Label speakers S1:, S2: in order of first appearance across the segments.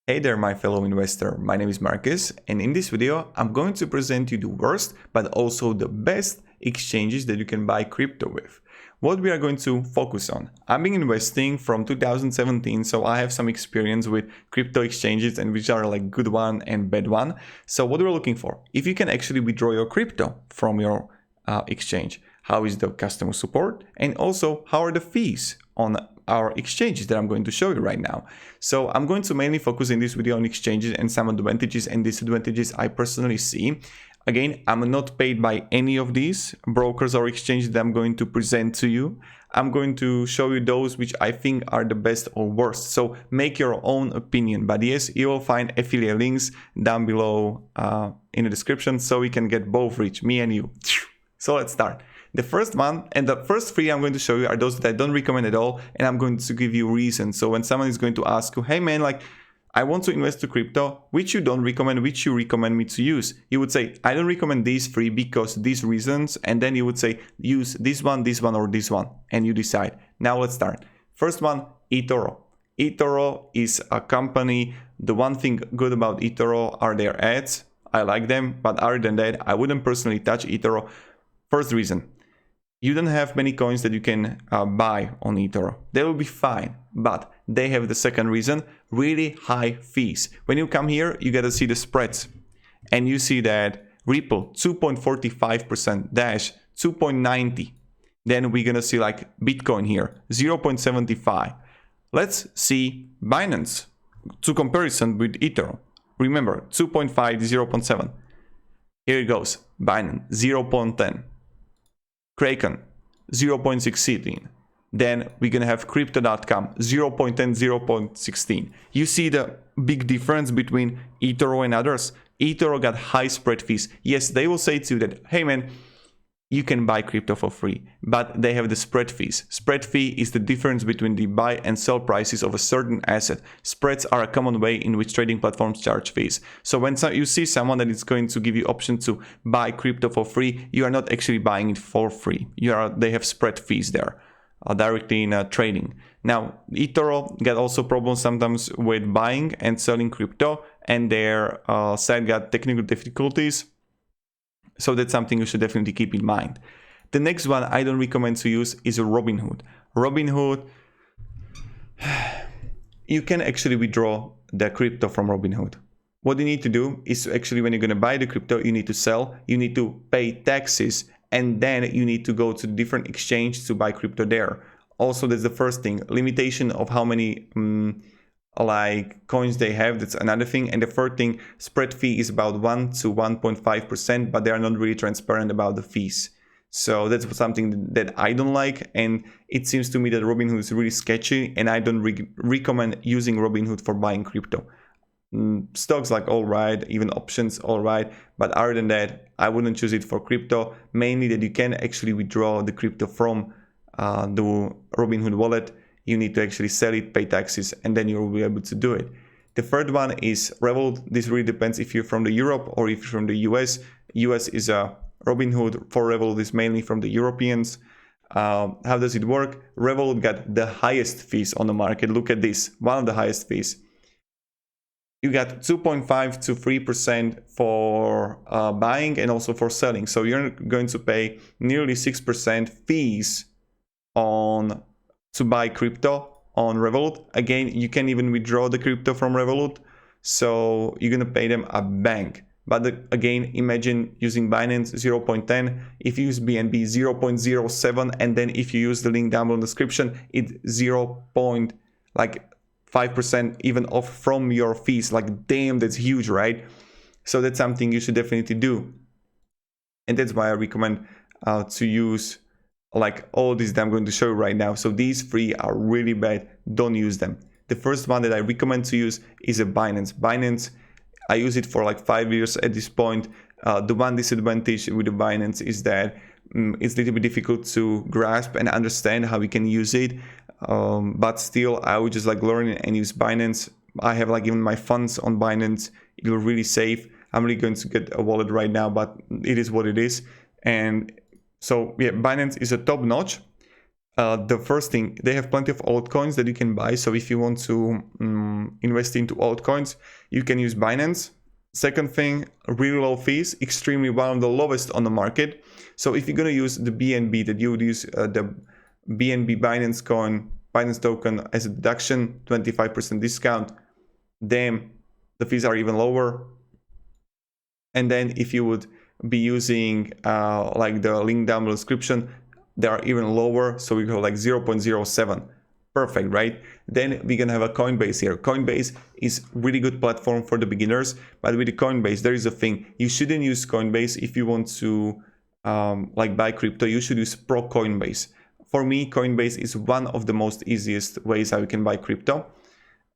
S1: Hey there, my fellow investor. My name is Marcus, and in this video, I'm going to present you the worst, but also the best exchanges that you can buy crypto with. What we are going to focus on. I've been investing from 2017, so I have some experience with crypto exchanges and which are like good one and bad one. So what we're looking for, if you can actually withdraw your crypto from your exchange, how is the customer support, and also how are the fees on our exchanges that I'm going to show you right now. So I'm going to mainly focus in this video on exchanges and some advantages and disadvantages I personally see. Again, I'm not paid by any of these brokers or exchanges that I'm going to present to you. I'm going to show you those which I think are the best or worst. So make your own opinion. But yes, you will find affiliate links down below in the description so we can get both rich, me and you. So let's start. The first one and the first three I'm going to show you are those that I don't recommend at all, and I'm going to give you reasons. So when someone is going to ask you, hey man, like I want to invest to crypto, which you don't recommend, which you recommend me to use, you would say, I don't recommend these three because these reasons, and then you would say, use this one, or this one, and you decide. Now let's start. First one, Etherto. Etherto is a company. The one thing good about Etherto are their ads. I like them, but other than that, I wouldn't personally touch Etherto. First reason, you don't have many coins that you can buy on Etherto. They will be fine, but they have the second reason, really high fees. When you come here, you gotta see the spreads. And you see that Ripple, 2.45%, Dash, 2.90. Then we're gonna see like Bitcoin here, 0.75. Let's see Binance to comparison with Etherto. Remember, 2.5, 0.7. Here it goes, Binance, 0.10. Kraken, 0.16. Then we're gonna have Crypto.com, 0.10, 0.16. You see the big difference between Etherto and others? Etherto got high spread fees. Yes, they will say to you that, hey man, you can buy crypto for free, but they have the spread fees. Spread fee is the difference between the buy and sell prices of a certain asset. Spreads are a common way in which trading platforms charge fees. So when you see someone that is going to give you option to buy crypto for free, you are not actually buying it for free. They have spread fees there directly in trading. Now, Etherto got also problems sometimes with buying and selling crypto, and their site got technical difficulties. So that's something you should definitely keep in mind. The next one I don't recommend to use is Robinhood. Robinhood, you can actually withdraw the crypto from Robinhood. What you need to do is actually, when you're going to buy the crypto, you need to sell, you need to pay taxes, and then you need to go to different exchange to buy crypto there. Also, that's the first thing. Limitation of how many like coins they have, that's another thing. And the third thing, spread fee is about 1 to 1.5%, but they are not really transparent about the fees. So that's something that I don't like, and it seems to me that Robinhood is really sketchy, and I don't recommend using Robinhood for buying crypto. Stocks like all right, even options all right, but other than that, I wouldn't choose it for crypto. Mainly that you can actually withdraw the crypto from the Robinhood wallet. You need to actually sell it, pay taxes, and then you'll be able to do it. The third one is Revolut. This really depends if you're from the Europe or if you're from the US. US is a Robinhood. For Revolut is mainly from the Europeans. How does it work? Revolut got the highest fees on the market. Look at this, one of the highest fees. You got 2.5 to 3% for buying and also for selling. So you're going to pay nearly 6% fees to buy crypto on Revolut. Again, you can even withdraw the crypto from Revolut, so you're gonna pay them a bank. But again, imagine using Binance 0.10, if you use BNB 0.07, and then if you use the link down below in the description, it's 0.5% even off from your fees. Like damn, that's huge, right? So that's something you should definitely do, and that's why I recommend to use like all these that I'm going to show you right now. So these three are really bad, don't use them. The first one that I recommend to use is a Binance. Binance, I use it for like 5 years at this point. The one disadvantage with the Binance is that it's a little bit difficult to grasp and understand how we can use it. But still, I would just like learn and use Binance. I have like even my funds on Binance. It was really safe. I'm really going to get a wallet right now, but it is what it is. And so yeah, Binance is a top notch. The first thing, they have plenty of altcoins that you can buy. So if you want to invest into altcoins, you can use Binance. Second thing, really low fees, extremely one of the lowest on the market. So if you're going to use the BNB, that you would use the BNB Binance token as a deduction, 25% discount, then the fees are even lower. And then if you would be using like the link down below description, they are even lower, so we go like 0.07. Perfect, right? Then we're gonna have a Coinbase here. Coinbase is really good platform for the beginners, but with the Coinbase, there is a thing. You shouldn't use Coinbase if you want to like buy crypto. You should use Pro Coinbase. For me, Coinbase is one of the most easiest ways how you can buy crypto.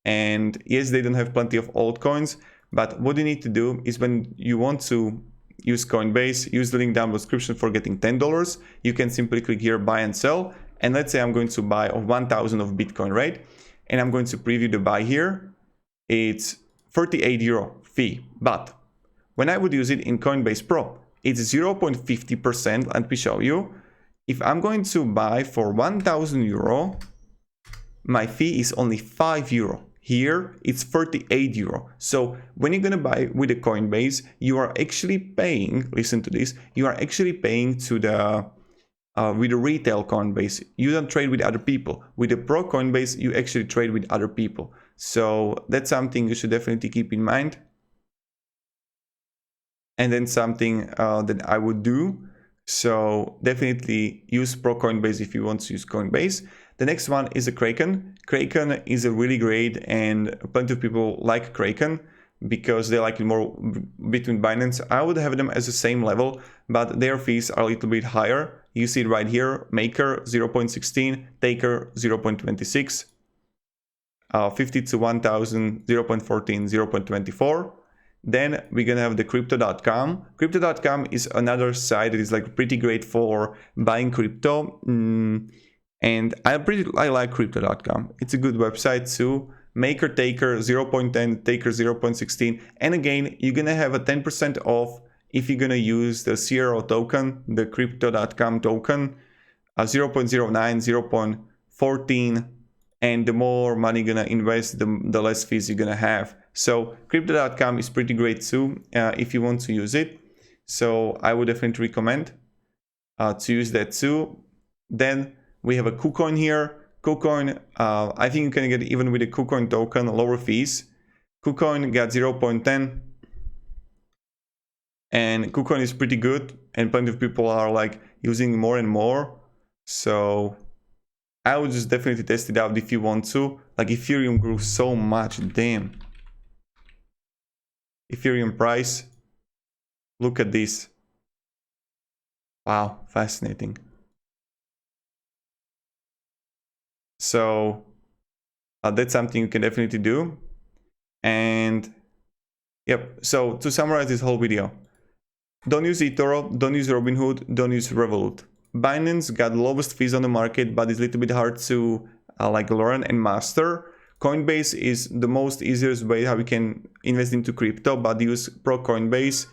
S1: And yes, they don't have plenty of altcoins, but what you need to do is when you want to use Coinbase, use the link down below description for getting $10. You can simply click here, buy and sell. And let's say I'm going to buy of 1,000 of Bitcoin, right? And I'm going to preview the buy here. It's 38 euro fee. But when I would use it in Coinbase Pro, it's 0.50%. Let me show you. If I'm going to buy for 1,000 euro, my fee is only 5 euro. Here it's 38 euro. So when you're gonna buy with a Coinbase, you are actually paying, listen to this, you are actually paying to the with the retail Coinbase. You don't trade with other people. With the Pro Coinbase, you actually trade with other people. So that's something you should definitely keep in mind. And then something that I would do. So definitely use Pro Coinbase if you want to use Coinbase. The next one is a Kraken. Kraken is a really great, and plenty of people like Kraken because they like it more between Binance. I would have them as the same level, but their fees are a little bit higher. You see it right here, Maker 0.16, Taker 0.26, 50 to 1000, 0.14, 0.24. Then we're gonna have the Crypto.com. Crypto.com is another site that is like pretty great for buying crypto. And I like Crypto.com. It's a good website too. Maker, Taker 0.10, Taker 0.16. And again, you're gonna have a 10% off if you're gonna use the CRO token, the Crypto.com token, 0.09, 0.14. And the more money you're gonna invest, the less fees you're gonna have. So Crypto.com is pretty great too if you want to use it. So I would definitely recommend to use that too. Then we have a KuCoin here. KuCoin, I think you can get even with the KuCoin token lower fees. KuCoin got 0.10. And KuCoin is pretty good. And plenty of people are like using more and more. So I would just definitely test it out if you want to. Like Ethereum grew so much, damn. Ethereum price, look at this. Wow, fascinating. So that's something you can definitely do. And yep, so to summarize this whole video, don't use eToro, don't use Robinhood, don't use Revolut. Binance got the lowest fees on the market, but it's a little bit hard to like learn and master. Coinbase is the most easiest way how we can invest into crypto, but use Pro Coinbase.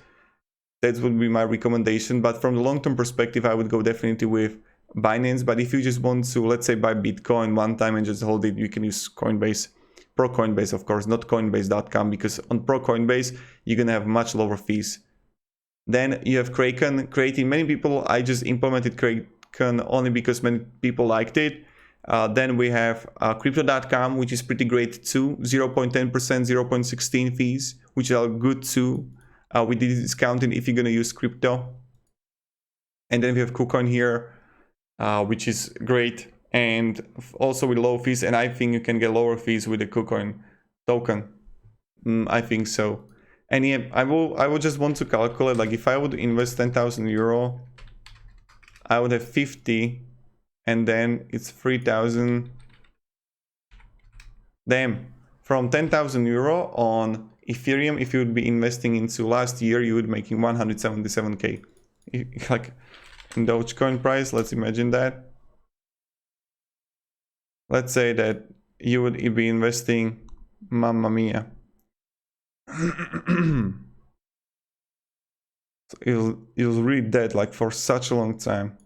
S1: That would be my recommendation. But from the long-term perspective, I would go definitely with Binance. But if you just want to, let's say, buy Bitcoin one time and just hold it, you can use Coinbase. Pro Coinbase, of course, not Coinbase.com, because on Pro Coinbase, you're going to have much lower fees. Then you have Kraken. Many people, I just implemented Kraken only because many people liked it. Then we have Crypto.com, which is pretty great too. 0.10%, 0.16 fees, which are good too. We did discounting if you're going to use crypto. And then we have KuCoin here, which is great. And also with low fees. And I think you can get lower fees with the KuCoin token. I think so. And yeah, I would just want to calculate, like if I would invest 10,000 euro, I would have 50. And then it's 3,000. Damn, from 10,000 euro on Ethereum, if you would be investing into last year, you would be making 177k. Like in Dogecoin price, let's imagine that. Let's say that you would be investing, mamma mia. So it was really dead like for such a long time.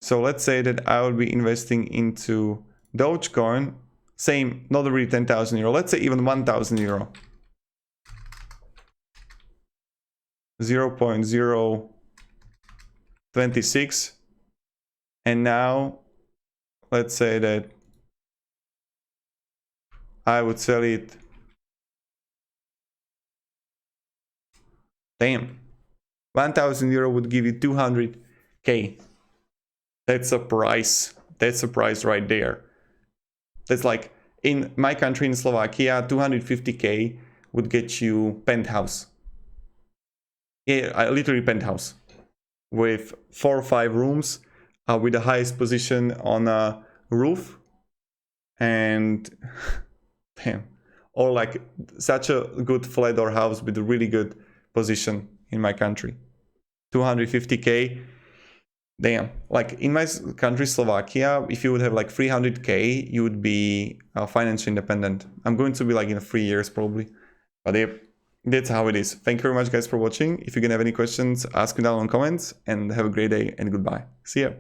S1: So let's say that I will be investing into Dogecoin, same, not really 10,000 euro, let's say even 1,000 euro. 0.026. And now let's say that I would sell it. Damn, 1,000 euro would give you 200k. That's a price. That's a price right there. That's like in my country, in Slovakia, 250k would get you penthouse. Yeah, literally penthouse with 4 or 5 rooms, with the highest position on a roof, and damn, or like such a good flat or house with a really good position in my country. 250k. Damn, like in my country, Slovakia, if you would have like 300k, you would be financially independent. I'm going to be like in 3 years probably. But yeah, that's how it is. Thank you very much, guys, for watching. If you can have any questions, ask me down in the comments, and have a great day and goodbye. See ya.